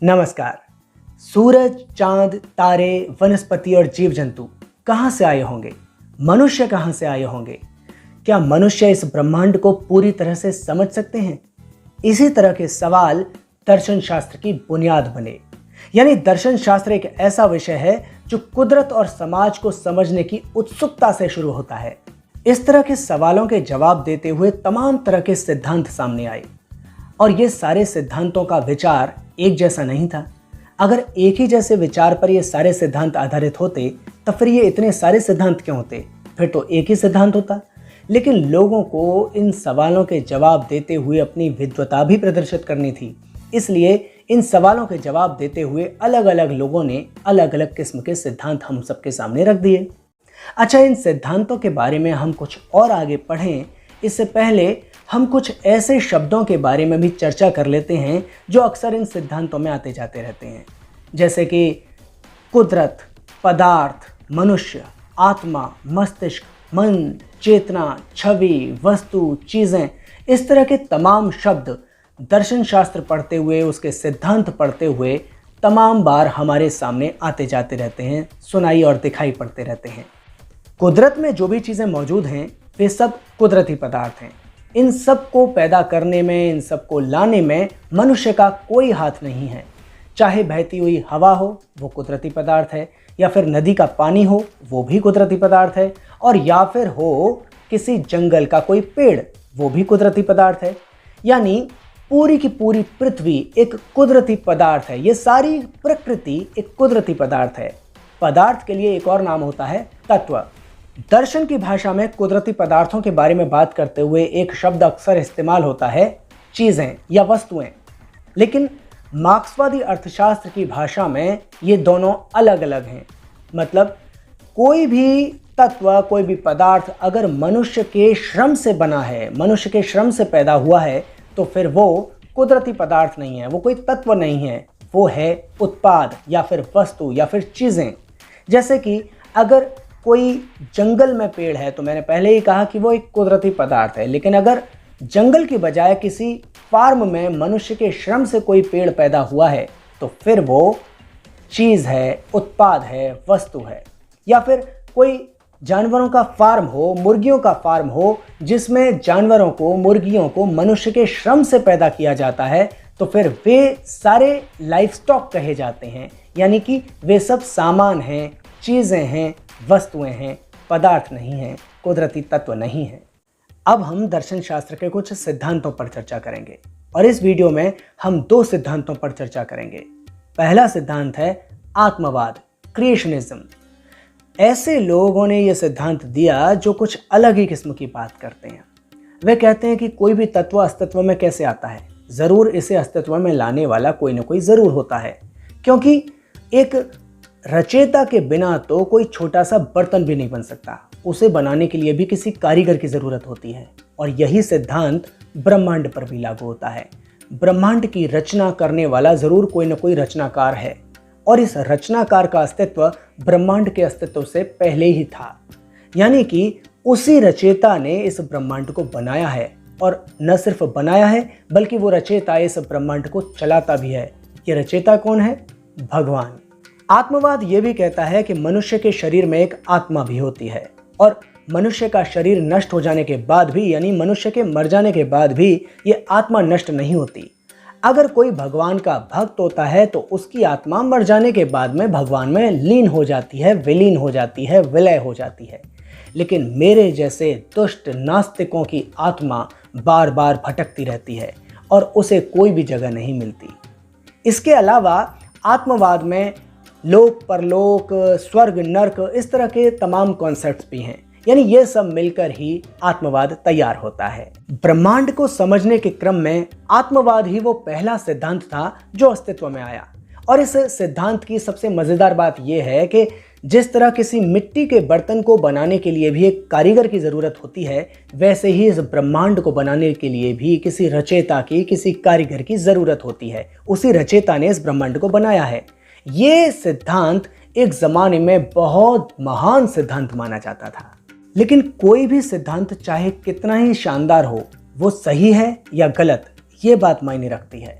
नमस्कार। सूरज, चांद, तारे, वनस्पति और जीव जंतु कहाँ से आए होंगे? मनुष्य कहाँ से आए होंगे? क्या मनुष्य इस ब्रह्मांड को पूरी तरह से समझ सकते हैं? इसी तरह के सवाल दर्शन शास्त्र की बुनियाद बने। यानी दर्शन शास्त्र एक ऐसा विषय है जो कुदरत और समाज को समझने की उत्सुकता से शुरू होता है। इस तरह के सवालों के जवाब देते हुए तमाम तरह के सिद्धांत सामने आए और ये सारे सिद्धांतों का विचार एक जैसा नहीं था। अगर एक ही जैसे विचार पर ये सारे सिद्धांत आधारित होते तो फिर ये इतने सारे सिद्धांत क्यों होते? फिर तो एक ही सिद्धांत होता। लेकिन लोगों को इन सवालों के जवाब देते हुए अपनी विद्वता भी प्रदर्शित करनी थी, इसलिए इन सवालों के जवाब देते हुए अलग अलग लोगों ने अलग अलग किस्म के सिद्धांत हम सबके सामने रख दिए। अच्छा, इन सिद्धांतों के बारे में हम कुछ और आगे पढ़ें इससे पहले हम कुछ ऐसे शब्दों के बारे में भी चर्चा कर लेते हैं जो अक्सर इन सिद्धांतों में आते जाते रहते हैं, जैसे कि कुदरत, पदार्थ, मनुष्य, आत्मा, मस्तिष्क, मन, चेतना, छवि, वस्तु, चीज़ें। इस तरह के तमाम शब्द दर्शन शास्त्र पढ़ते हुए, उसके सिद्धांत पढ़ते हुए तमाम बार हमारे सामने आते जाते रहते हैं, सुनाई और दिखाई पड़ते रहते हैं। कुदरत में जो भी चीज़ें मौजूद हैं वे सब कुदरती पदार्थ हैं। इन सब को पैदा करने में, इन सब को लाने में मनुष्य का कोई हाथ नहीं है। चाहे बहती हुई हवा हो वो कुदरती पदार्थ है, या फिर नदी का पानी हो वो भी कुदरती पदार्थ है, और या फिर हो किसी जंगल का कोई पेड़ वो भी कुदरती पदार्थ है। यानी पूरी की पूरी पृथ्वी एक कुदरती पदार्थ है। ये सारी प्रकृति एक कुदरती पदार्थ है। पदार्थ के लिए एक और नाम होता है तत्व। दर्शन की भाषा में कुदरती पदार्थों के बारे में बात करते हुए एक शब्द अक्सर इस्तेमाल होता है चीज़ें या वस्तुएं। लेकिन मार्क्सवादी अर्थशास्त्र की भाषा में ये दोनों अलग अलग हैं। मतलब कोई भी तत्व, कोई भी पदार्थ अगर मनुष्य के श्रम से बना है, मनुष्य के श्रम से पैदा हुआ है, तो फिर वो कुदरती पदार्थ नहीं है, वो कोई तत्व नहीं है, वो है उत्पाद या फिर वस्तु या फिर चीज़ें। जैसे कि अगर कोई जंगल में पेड़ है तो मैंने पहले ही कहा कि वो एक कुदरती पदार्थ है, लेकिन अगर जंगल की बजाय किसी फार्म में मनुष्य के श्रम से कोई पेड़ पैदा हुआ है तो फिर वो चीज़ है, उत्पाद है, वस्तु है। या फिर कोई जानवरों का फार्म हो, मुर्गियों का फार्म हो, जिसमें जानवरों को, मुर्गियों को मनुष्य के श्रम से पैदा किया जाता है, तो फिर वे सारे लाइफ स्टॉक कहे जाते हैं। यानी कि वे सब सामान हैं, चीज़ें हैं, वस्तुएं हैं, पदार्थ नहीं हैं, कुदरती तत्व नहीं हैं। अब हम दर्शन शास्त्र के कुछ सिद्धांतों पर चर्चा करेंगे और इस वीडियो में हम दो सिद्धांतों पर चर्चा करेंगे। पहला सिद्धांत है आत्मवाद, क्रिएशनिज्म। ऐसे लोगों ने यह सिद्धांत दिया जो कुछ अलग ही किस्म की बात करते हैं। वे कहते हैं कि कोई भी तत्व अस्तित्व में कैसे आता है, ज़रूर इसे अस्तित्व में लाने वाला कोई ना कोई ज़रूर होता है, क्योंकि एक रचयिता के बिना तो कोई छोटा सा बर्तन भी नहीं बन सकता। उसे बनाने के लिए भी किसी कारीगर की ज़रूरत होती है। और यही सिद्धांत ब्रह्मांड पर भी लागू होता है। ब्रह्मांड की रचना करने वाला ज़रूर कोई ना कोई रचनाकार है, और इस रचनाकार का अस्तित्व ब्रह्मांड के अस्तित्व से पहले ही था। यानी कि उसी रचयिता ने इस ब्रह्मांड को बनाया है, और न सिर्फ बनाया है बल्कि वो रचयिता इस ब्रह्मांड को चलाता भी है। ये रचयिता कौन है? भगवान। आत्मवाद ये भी कहता है कि मनुष्य के शरीर में एक आत्मा भी होती है, और मनुष्य का शरीर नष्ट हो जाने के बाद भी, यानी मनुष्य के मर जाने के बाद भी, ये आत्मा नष्ट नहीं होती। अगर कोई भगवान का भक्त होता है तो उसकी आत्मा मर जाने के बाद में भगवान में लीन हो जाती है, विलीन हो जाती है, विलय हो जाती है। लेकिन मेरे जैसे दुष्ट नास्तिकों की आत्मा बार बार भटकती रहती है और उसे कोई भी जगह नहीं मिलती। इसके अलावा आत्मवाद में लोक, परलोक, स्वर्ग, नर्क, इस तरह के तमाम कॉन्सेप्ट्स भी हैं। यानी ये सब मिलकर ही आत्मवाद तैयार होता है। ब्रह्मांड को समझने के क्रम में आत्मवाद ही वो पहला सिद्धांत था जो अस्तित्व में आया। और इस सिद्धांत की सबसे मज़ेदार बात यह है कि जिस तरह किसी मिट्टी के बर्तन को बनाने के लिए भी एक कारीगर की ज़रूरत होती है, वैसे ही इस ब्रह्मांड को बनाने के लिए भी किसी रचयिता की, किसी कारीगर की ज़रूरत होती है। उसी रचयिता ने इस ब्रह्मांड को बनाया है। ये सिद्धांत एक ज़माने में बहुत महान सिद्धांत माना जाता था। लेकिन कोई भी सिद्धांत चाहे कितना ही शानदार हो, वो सही है या गलत, ये बात मायने रखती है।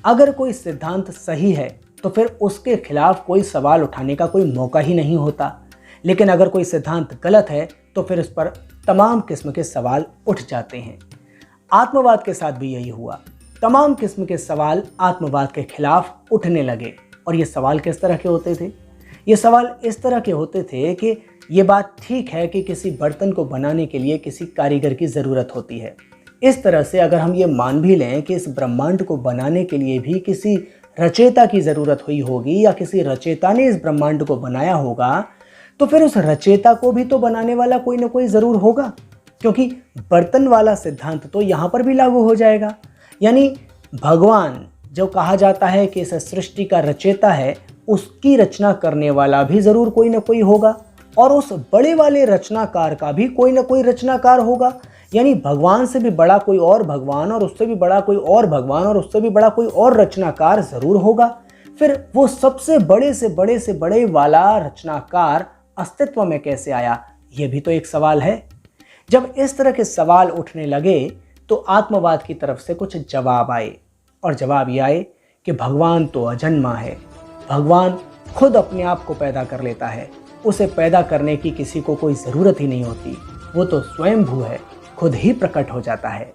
अगर कोई सिद्धांत सही है तो फिर उसके खिलाफ कोई सवाल उठाने का कोई मौका ही नहीं होता, लेकिन अगर कोई सिद्धांत गलत है तो फिर उस पर तमाम किस्म के सवाल उठ जाते हैं। आत्मवाद के साथ भी यही हुआ। तमाम किस्म के सवाल आत्मवाद के खिलाफ उठने लगे। और ये सवाल किस तरह के होते थे? ये सवाल इस तरह के होते थे कि ये बात ठीक है कि किसी बर्तन को बनाने के लिए किसी कारीगर की ज़रूरत होती है। इस तरह से अगर हम ये मान भी लें कि इस ब्रह्मांड को बनाने के लिए भी किसी रचयिता की ज़रूरत हुई होगी या किसी रचयिता ने इस ब्रह्मांड को बनाया होगा, तो फिर उस रचयिता को भी तो बनाने वाला कोई ना कोई ज़रूर होगा, क्योंकि बर्तन वाला सिद्धांत तो यहाँ पर भी लागू हो जाएगा। यानी भगवान जो कहा जाता है कि इस सृष्टि का रचयिता है, उसकी रचना करने वाला भी ज़रूर कोई ना कोई होगा, और उस बड़े वाले रचनाकार का भी कोई ना कोई रचनाकार होगा। यानी भगवान से भी बड़ा कोई और भगवान, और उससे भी बड़ा कोई और भगवान, और उससे भी बड़ा कोई और रचनाकार ज़रूर होगा। फिर वो सबसे बड़े से बड़े वाला रचनाकार अस्तित्व में कैसे आया, ये भी तो एक सवाल है। जब इस तरह के सवाल उठने लगे तो आत्मवाद की तरफ से कुछ जवाब आए, और जवाब ये आए कि भगवान तो अजन्मा है, भगवान खुद अपने आप को पैदा कर लेता है, उसे पैदा करने की किसी को कोई ज़रूरत ही नहीं होती, वो तो स्वयंभू है, खुद ही प्रकट हो जाता है।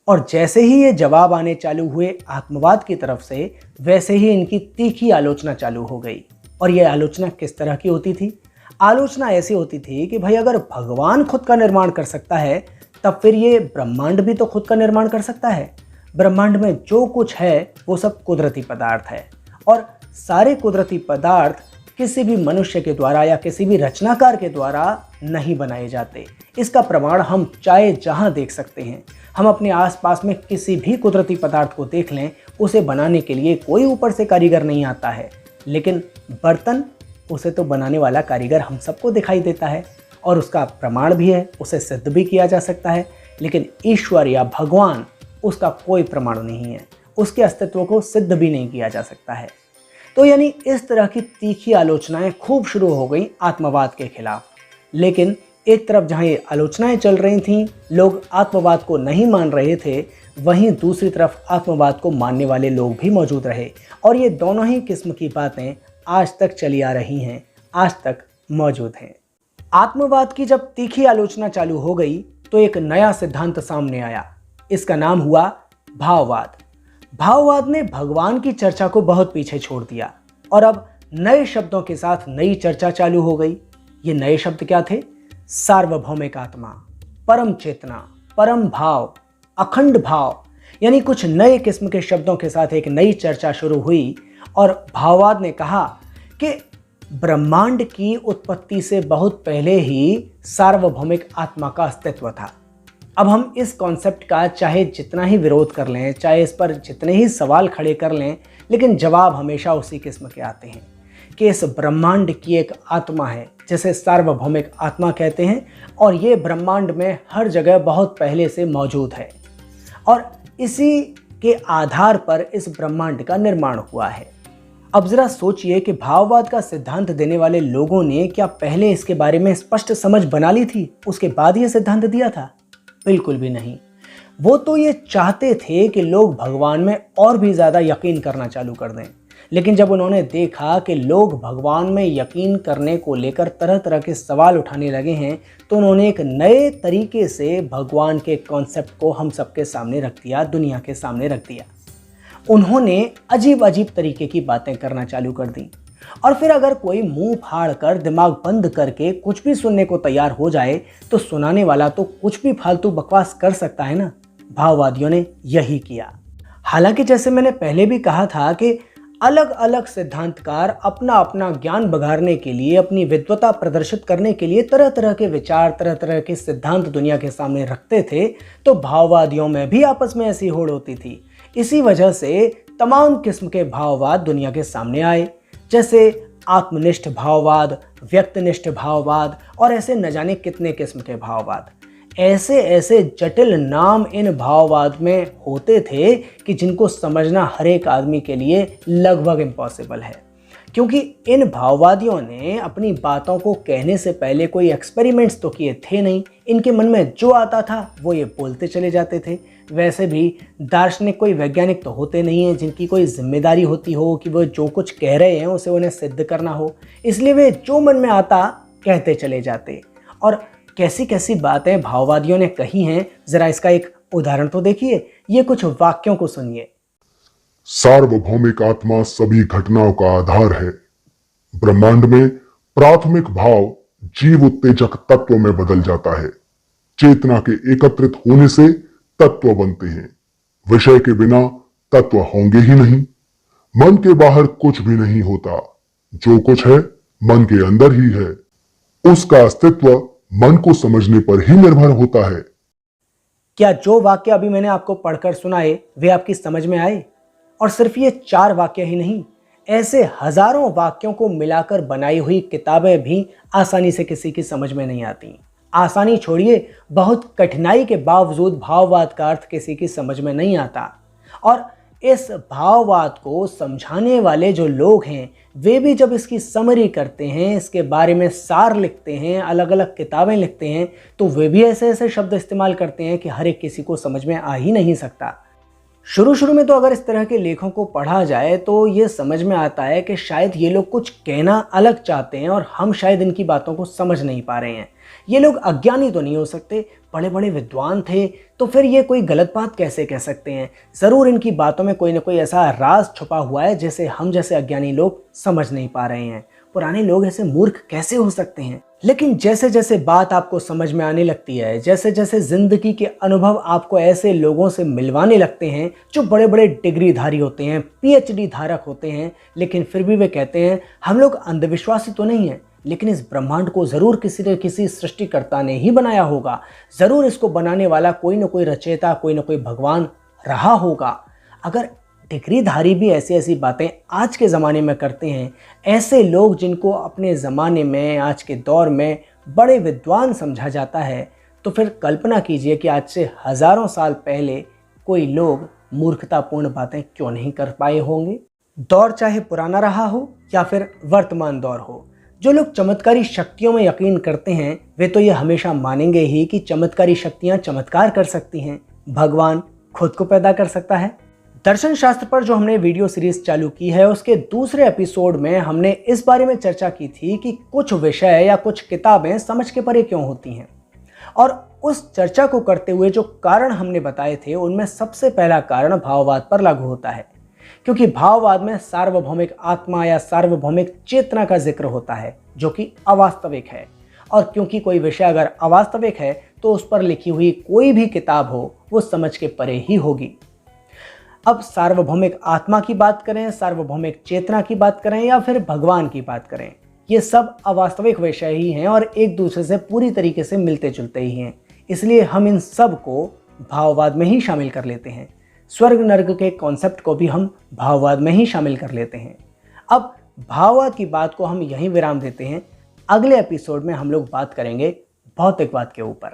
और जैसे ही ये जवाब आने चालू हुए आत्मवाद की तरफ से, वैसे ही इनकी तीखी आलोचना चालू हो गई। और ये आलोचना किस तरह की होती थी? आलोचना ऐसी होती थी कि भाई अगर भगवान खुद का निर्माण कर सकता है, तब फिर ये ब्रह्मांड भी तो खुद का निर्माण कर सकता है। ब्रह्मांड में जो कुछ है वो सब कुदरती पदार्थ है, और सारे कुदरती पदार्थ किसी भी मनुष्य के द्वारा या किसी भी रचनाकार के द्वारा नहीं बनाए जाते। इसका प्रमाण हम चाहे जहाँ देख सकते हैं। हम अपने आसपास में किसी भी कुदरती पदार्थ को देख लें, उसे बनाने के लिए कोई ऊपर से कारीगर नहीं आता है, लेकिन बर्तन, उसे तो बनाने वाला कारीगर हम सबको दिखाई देता है, और उसका प्रमाण भी है, उसे सिद्ध भी किया जा सकता है। लेकिन ईश्वर या भगवान, उसका कोई प्रमाण नहीं है, उसके अस्तित्व को सिद्ध भी नहीं किया जा सकता है। तो यानी इस तरह की तीखी आलोचनाएं खूब शुरू हो गई आत्मवाद के खिलाफ। लेकिन एक तरफ जहां ये आलोचनाएं चल रही थीं, लोग आत्मवाद को नहीं मान रहे थे, वहीं दूसरी तरफ आत्मवाद को मानने वाले लोग भी मौजूद रहे। और ये दोनों ही किस्म की बातें आज तक चली आ रही हैं, आज तक मौजूद हैं। आत्मवाद की जब तीखी आलोचना चालू हो गई तो एक नया सिद्धांत सामने आया। इसका नाम हुआ भाववाद। भाववाद ने भगवान की चर्चा को बहुत पीछे छोड़ दिया, और अब नए शब्दों के साथ नई चर्चा चालू हो गई। ये नए शब्द क्या थे? सार्वभौमिक आत्मा, परम चेतना, परम भाव, अखंड भाव। यानी कुछ नए किस्म के शब्दों के साथ एक नई चर्चा शुरू हुई, और भाववाद ने कहा कि ब्रह्मांड की उत्पत्ति से बहुत पहले ही सार्वभौमिक आत्मा का अस्तित्व था। अब हम इस कॉन्सेप्ट का चाहे जितना ही विरोध कर लें, चाहे इस पर जितने ही सवाल खड़े कर लें, लेकिन जवाब हमेशा उसी किस्म के आते हैं कि इस ब्रह्मांड की एक आत्मा है जिसे सार्वभौमिक आत्मा कहते हैं, और ये ब्रह्मांड में हर जगह बहुत पहले से मौजूद है, और इसी के आधार पर इस ब्रह्मांड का निर्माण हुआ है। अब जरा सोचिए कि भाववाद का सिद्धांत देने वाले लोगों ने क्या पहले इसके बारे में स्पष्ट समझ बना ली थी, उसके बाद ये सिद्धांत दिया था? बिल्कुल भी नहीं। वो तो ये चाहते थे कि लोग भगवान में और भी ज़्यादा यकीन करना चालू कर दें, लेकिन जब उन्होंने देखा कि लोग भगवान में यकीन करने को लेकर तरह तरह के सवाल उठाने लगे हैं, तो उन्होंने एक नए तरीके से भगवान के कॉन्सेप्ट को हम सबके सामने रख दिया, दुनिया के सामने रख दिया। उन्होंने अजीब अजीब तरीके की बातें करना चालू कर दी, और फिर अगर कोई मुंह फाड़ कर दिमाग बंद करके कुछ भी सुनने को तैयार हो जाए, तो सुनाने वाला तो कुछ भी फालतू बकवास कर सकता है ना। भाववादियों ने यही किया। हालांकि जैसे मैंने पहले भी कहा था कि अलग अलग सिद्धांतकार अपना अपना ज्ञान बघारने के लिए, अपनी विद्वता प्रदर्शित करने के लिए तरह तरह के विचार, तरह तरह के सिद्धांत दुनिया के सामने रखते थे, तो भाववादियों में भी आपस में ऐसी होड़ होती थी। इसी वजह से तमाम किस्म के भाववाद दुनिया के सामने आए, जैसे आत्मनिष्ठ भाववाद, व्यक्तिनिष्ठ भाववाद, और ऐसे न जाने कितने किस्म के भाववाद। ऐसे ऐसे जटिल नाम इन भाववाद में होते थे कि जिनको समझना हर एक आदमी के लिए लगभग इम्पॉसिबल है, क्योंकि इन भाववादियों ने अपनी बातों को कहने से पहले कोई एक्सपेरिमेंट्स तो किए थे नहीं। इनके मन में जो आता था वो ये बोलते चले जाते थे। वैसे भी दार्शनिक कोई वैज्ञानिक तो होते नहीं हैं जिनकी कोई जिम्मेदारी होती हो कि वो जो कुछ कह रहे हैं उसे उन्हें सिद्ध करना हो, इसलिए वे जो मन में आता कहते चले जाते। और कैसी कैसी बातें भाववादियों ने कही हैं, जरा इसका एक उदाहरण तो देखिए। ये कुछ वाक्यों को सुनिए। सार्वभौमिक आत्मा सभी घटनाओं का आधार है। ब्रह्मांड में प्राथमिक भाव जीव उत्तेजक तत्व में बदल जाता है। चेतना के एकत्रित होने से तत्व बनते हैं। विषय के बिना तत्व होंगे ही नहीं। मन के बाहर कुछ भी नहीं होता। जो कुछ है मन के अंदर ही है। उसका अस्तित्व मन को समझने पर ही निर्भर होता है। क्या जो वाक्य अभी मैंने आपको पढ़कर सुनाए वे आपकी समझ में आए? और सिर्फ ये 4 वाक्य ही नहीं, ऐसे हजारों वाक्यों को मिलाकर बनाई हुई किताबें भी आसानी से किसी की समझ में नहीं आती। आसानी छोड़िए, बहुत कठिनाई के बावजूद भाववाद का अर्थ किसी की समझ में नहीं आता। और इस भाववाद को समझाने वाले जो लोग हैं वे भी जब इसकी समरी करते हैं, इसके बारे में सार लिखते हैं, अलग अलग किताबें लिखते हैं, तो वे भी ऐसे ऐसे शब्द इस्तेमाल करते हैं कि हर एक किसी को समझ में आ ही नहीं सकता। शुरू में तो अगर इस तरह के लेखों को पढ़ा जाए तो ये समझ में आता है कि शायद ये लोग कुछ कहना अलग चाहते हैं और हम शायद इनकी बातों को समझ नहीं पा रहे हैं। ये लोग अज्ञानी तो नहीं हो सकते, बड़े बड़े विद्वान थे, तो फिर ये कोई गलत बात कैसे कह सकते हैं? ज़रूर इनकी बातों में कोई ना कोई ऐसा राज छुपा हुआ है जिसे हम जैसे अज्ञानी लोग समझ नहीं पा रहे हैं। पुराने लोग ऐसे मूर्ख कैसे हो सकते हैं? लेकिन जैसे जैसे बात आपको समझ में आने लगती है, जैसे जैसे जिंदगी के अनुभव आपको ऐसे लोगों से मिलवाने लगते हैं जो बड़े बड़े डिग्रीधारी होते हैं, पीएचडी धारक होते हैं, लेकिन फिर भी वे कहते हैं हम लोग अंधविश्वासी तो नहीं हैं, लेकिन इस ब्रह्मांड को ज़रूर किसी न किसी सृष्टिकर्ता ने ही बनाया होगा। ज़रूर इसको बनाने वाला कोई ना कोई रचयिता, कोई ना कोई भगवान रहा होगा। अगर डिग्रीधारी भी ऐसी ऐसी बातें आज के ज़माने में करते हैं, ऐसे लोग जिनको अपने ज़माने में, आज के दौर में बड़े विद्वान समझा जाता है, तो फिर कल्पना कीजिए कि आज से हज़ारों साल पहले कोई लोग मूर्खतापूर्ण बातें क्यों नहीं कर पाए होंगे। दौर चाहे पुराना रहा हो या फिर वर्तमान दौर हो, जो लोग चमत्कारी शक्तियों में यकीन करते हैं वे तो ये हमेशा मानेंगे ही कि चमत्कारी शक्तियाँ चमत्कार कर सकती हैं, भगवान खुद को पैदा कर सकता है। दर्शन शास्त्र पर जो हमने वीडियो सीरीज चालू की है उसके दूसरे एपिसोड में हमने इस बारे में चर्चा की थी कि कुछ विषय या कुछ किताबें समझ के परे क्यों होती हैं। और उस चर्चा को करते हुए जो कारण हमने बताए थे उनमें सबसे पहला कारण भाववाद पर लागू होता है, क्योंकि भाववाद में सार्वभौमिक आत्मा या सार्वभौमिक चेतना का जिक्र होता है जो कि अवास्तविक है। और क्योंकि कोई विषय अगर अवास्तविक है तो उस पर लिखी हुई कोई भी किताब हो वो समझ के परे ही होगी। अब सार्वभौमिक आत्मा की बात करें, सार्वभौमिक चेतना की बात करें या फिर भगवान की बात करें, ये सब अवास्तविक विषय ही हैं और एक दूसरे से पूरी तरीके से मिलते जुलते ही हैं। इसलिए हम इन सब को भाववाद में ही शामिल कर लेते हैं। स्वर्ग नर्क के कॉन्सेप्ट को भी हम भाववाद में ही शामिल कर लेते हैं। अब भाववाद की बात को हम यहीं विराम देते हैं। अगले एपिसोड में हम लोग बात करेंगे भौतिकवाद के ऊपर।